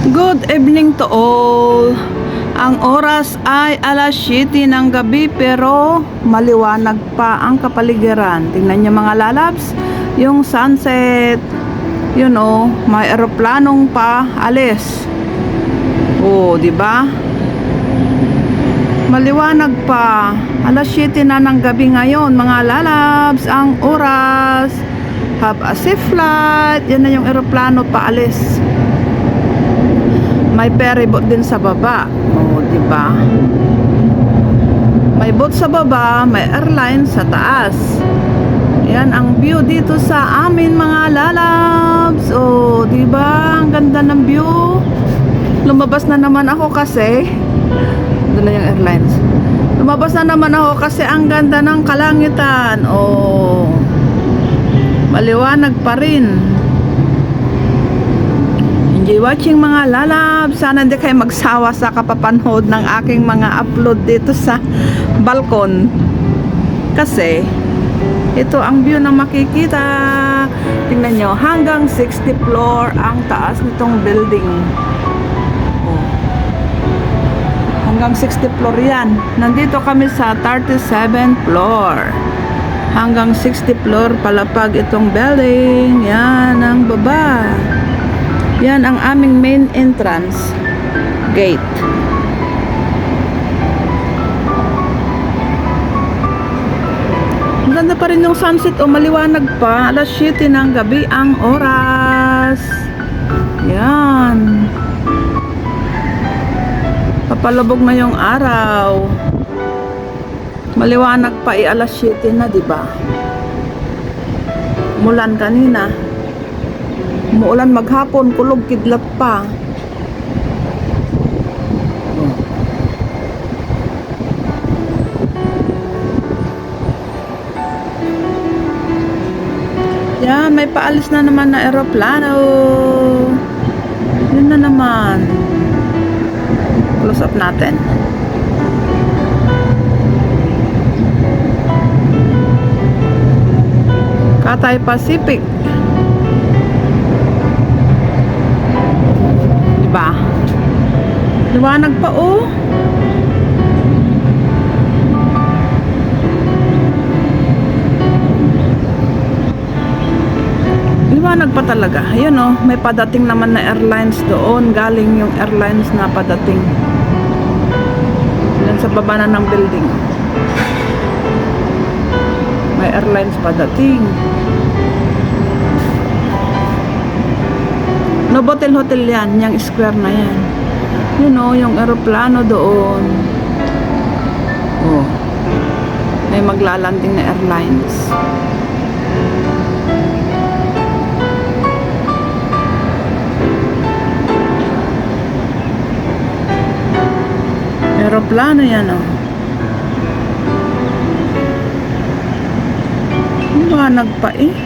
Good evening to all. Ang oras ay alas 7 ng gabi pero maliwanag pa ang kapaligiran. Tingnan niyo mga lalabs, yung sunset. You know, may eroplanong pa alis. Oh, di ba? Maliwanag pa. Alas 7 na ng gabi ngayon, mga lalabs. Ang oras. Have a safe flight. Yan na yung eroplano pa alis. May ferry boat din sa baba. Oh, di ba? May boat sa baba, may airline sa taas. Yan ang view dito sa amin, mga lalabs. Oh, di ba? Ang ganda ng view. Lumabas na naman ako kasi doon na yung airlines. Lumabas na naman ako kasi ang ganda ng kalangitan. Oh. Maliwanag pa rin. Enjoy watching mga lalab. Sana hindi kayo magsawa sa kapapanood ng aking mga upload dito sa balkon. Kasi ito ang view na makikita. Tingnan nyo, hanggang 60th floor ang taas nitong building. Oh. Hanggang 60th floor yan. Nandito kami sa 37th floor. Hanggang 60th floor palapag itong building. Yan ang baba. Yan ang aming main entrance gate. Ang ganda pa rin yung sunset. O, maliwanag pa. Alas 7 ng gabi ang oras. Yan. Papalubog na yung araw. Maliwanag pa, alas 7 na, diba? Mulan kanina. Umuulan maghapon, kulog kidlat pa. Yan, may paalis na naman na eroplano. Yun na naman. Close up natin. Cathay Pacific. Diba? Liwanag pa, oh. Liwanag pa talaga. Ayun, oh. May padating naman na airlines doon. Galing yung airlines na padating. Yan sa baba na ng building. May airlines padating. Novotel Hotel yan, yung square na yan. You know, yung aeroplano doon. Oh. May maglalanding na airlines. Aeroplano yan, oh. Liwanag pa eh.